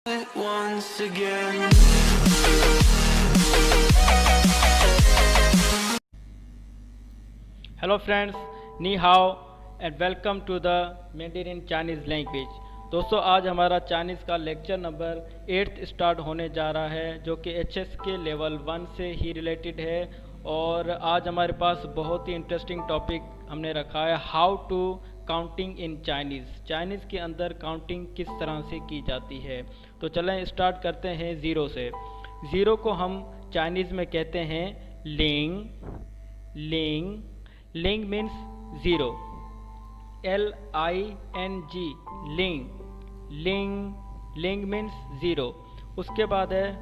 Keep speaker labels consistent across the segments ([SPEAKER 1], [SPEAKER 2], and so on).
[SPEAKER 1] once again.
[SPEAKER 2] Hello friends, Ni Hao and welcome to the Mandarin Chinese language। दोस्तों आज हमारा Chinese का lecture number 8 start होने जा रहा है जो कि एचएस के लेवल 1 से ही रिलेटेड है। और आज हमारे पास बहुत ही इंटरेस्टिंग टॉपिक हमने रखा है, how to counting in Chinese के अंदर काउंटिंग किस तरह से की जाती है। तो चलें स्टार्ट करते हैं ज़ीरो से। ज़ीरो को हम चाइनीज़ में कहते हैं लिंग। लिंग मीन्स ज़ीरो, LING लिंग मीन्स ज़ीरो। उसके बाद है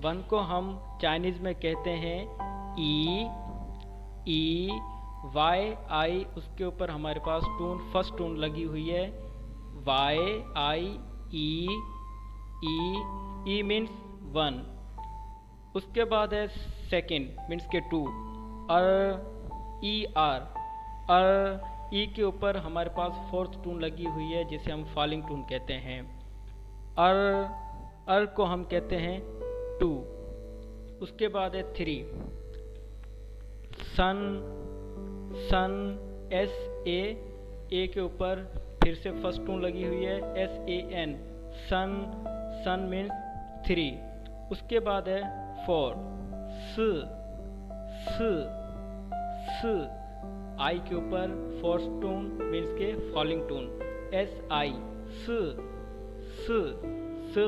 [SPEAKER 2] वन को हम चाइनीज़ में कहते हैं YI। उसके ऊपर हमारे पास फर्स्ट टून लगी हुई है, YI मीन्स वन। उसके बाद है सेकेंड मीन्स के टू, ई के ऊपर हमारे पास फोर्थ टून लगी हुई है जिसे हम फॉलिंग टून कहते हैं। को हम कहते हैं टू। उसके बाद है थ्री, सन ए के ऊपर फिर से फर्स्ट टून लगी हुई है, SAN सन मीन्स थ्री। उसके बाद है फोर, आई के ऊपर फोर्थ टून मीन्स के falling tone, SI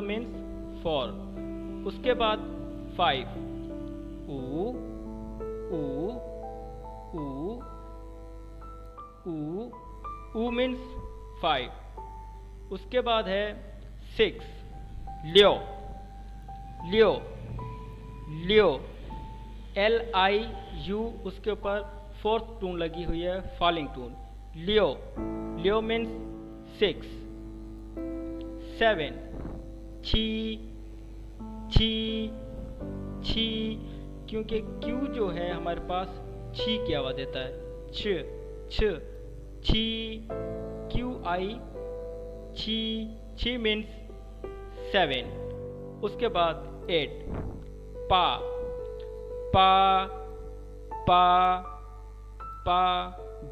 [SPEAKER 2] means four. उसके बाद फाइव, ऊ मीन्स फाइव। उसके बाद है सिक्स, लियो LIU। उसके ऊपर फोर्थ टून लगी हुई है, फॉलिंग टून, लियो मीन्स सिक्स। सेवन, छी क्योंकि क्यू जो है हमारे पास छी की आवाज़ देता है, छी QI छी मीन्स सेवन। उसके बाद एट, पा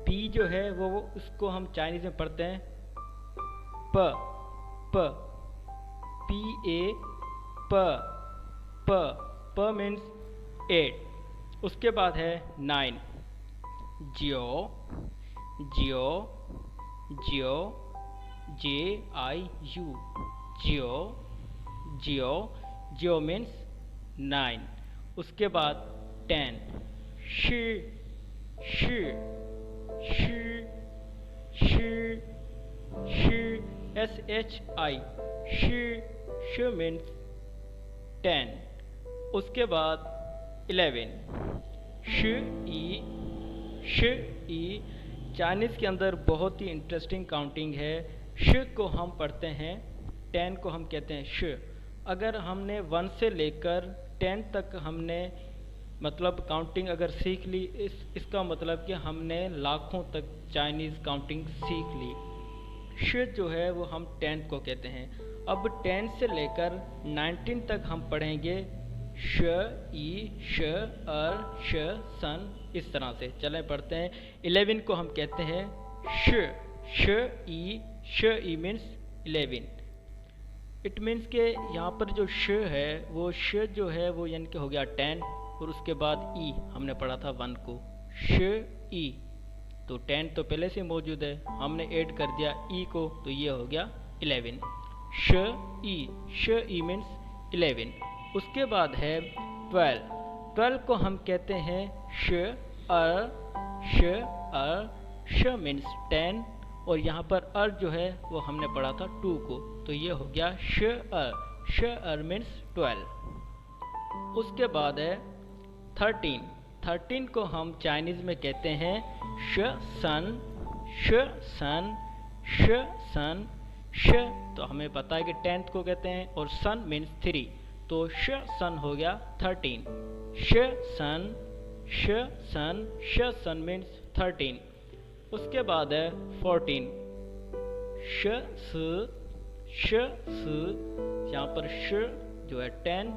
[SPEAKER 2] बी जो है वो उसको हम चाइनीज़ में पढ़ते हैं प मीन्स एट। उसके बाद है नाइन, जियो JIU, जियो मीन्स नाइन। उसके बाद टेन, SHI मीन्स टेन। उसके बाद 11, शी। चाइनीज़ के अंदर बहुत ही इंटरेस्टिंग काउंटिंग है। श को हम पढ़ते हैं, 10 को हम कहते हैं श। अगर हमने 1 से लेकर 10 तक हमने मतलब काउंटिंग अगर सीख ली, इसका मतलब कि हमने लाखों तक चाइनीज़ काउंटिंग सीख ली। श जो है वो हम 10 को कहते हैं। अब 10 से लेकर 19 तक हम पढ़ेंगे श, सन, इस तरह से। चलें पढ़ते हैं। 11 को हम कहते हैं श मीन्स 11। इट मीन्स के यहाँ पर जो श है वो श जो है वो यानी कि हो गया 10, और उसके बाद ई हमने पढ़ा था 1 को, श तो 10 तो पहले से मौजूद है, हमने ऐड कर दिया ई को, तो ये हो गया 11, श मीन्स 11। उसके बाद है 12 को हम कहते हैं श मीन्स 10, और यहाँ पर जो है वो हमने पढ़ा था 2 को, तो ये हो गया श मीन्स 12। उसके बाद है 13 को हम चाइनीज़ में कहते हैं शन। तो हमें पता है कि 10th को कहते हैं, और सन मीन्स 3, तो शन हो गया 13। शन मीन्स 13। उसके बाद है 14, श स, यहाँ पर श जो है 10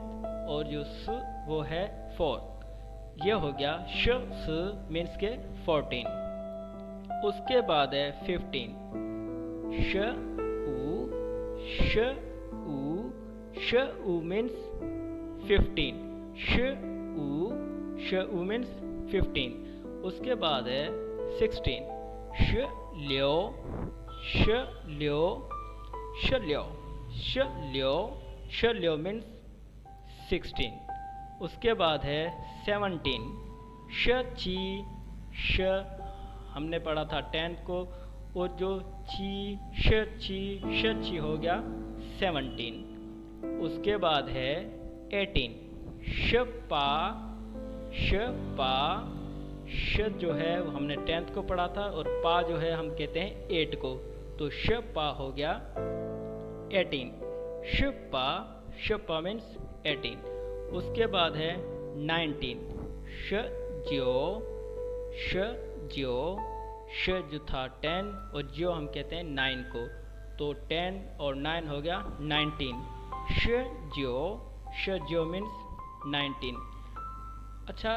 [SPEAKER 2] और जो स वो है 4। ये हो गया श स मीन्स के 14। उसके बाद है 15, श उ श उ श उ मीन्स 15, श उ मीन्स 15। उसके बाद है 16, श ल्यो श ल्यो श ल्यो श ल्यो श ल्यो मीन्स 16। उसके बाद है 17, श ची श हमने पढ़ा था 10 को, और जो ची श ची हो गया 17। उसके बाद है 18, श पा श जो है वो हमने 10th को पढ़ा था, और पा जो है हम कहते हैं 8 को, तो श पा हो गया 18, श पा मीन्स 18। उसके बाद है 19, श ज्यो श जो था 10 और ज्यो हम कहते हैं 9 को, तो 10 और 9 हो गया 19, श ज्यो मीन्स 19। अच्छा,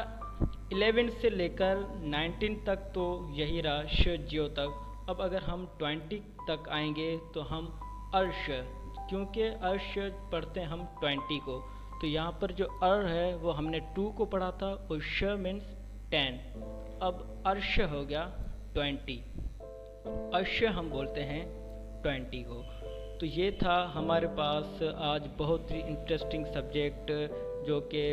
[SPEAKER 2] 11 से लेकर 19 तक तो यही रहा श ज्यो तक। अब अगर हम 20 तक आएंगे तो हम अर्श, क्योंकि अर्श पढ़ते हैं हम 20 को, तो यहाँ पर जो अर है वो हमने 2 को पढ़ा था और श मीन्स 10। अब अर्श हो गया 20, अर्श हम बोलते हैं 20 को। तो ये था हमारे पास आज बहुत ही इंटरेस्टिंग सब्जेक्ट, जो कि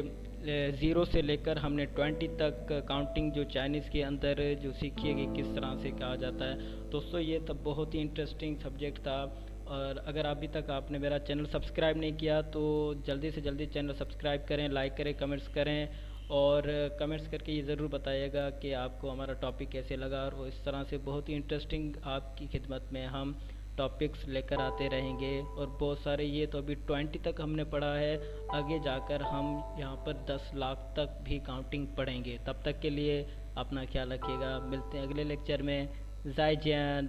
[SPEAKER 2] 0 से लेकर हमने 20 तक काउंटिंग जो चाइनीज़ के अंदर जो सीखी है कि किस तरह से कहा जाता है। दोस्तों ये तब बहुत ही इंटरेस्टिंग सब्जेक्ट था, और अगर अभी तक आपने मेरा चैनल सब्सक्राइब नहीं किया तो जल्दी से जल्दी चैनल सब्सक्राइब करें, लाइक करें, कमेंट्स करें, और कमेंट्स करके ये ज़रूर बताइएगा कि आपको हमारा टॉपिक कैसे लगा। और इस तरह से बहुत ही इंटरेस्टिंग आपकी खिदमत में हम टॉपिक्स लेकर आते रहेंगे। और बहुत सारे, ये तो अभी 20 तक हमने पढ़ा है, आगे जाकर हम यहाँ पर 10 लाख तक भी काउंटिंग पढ़ेंगे। तब तक के लिए अपना ख्याल रखिएगा, मिलते हैं अगले लेक्चर में। जय जैन।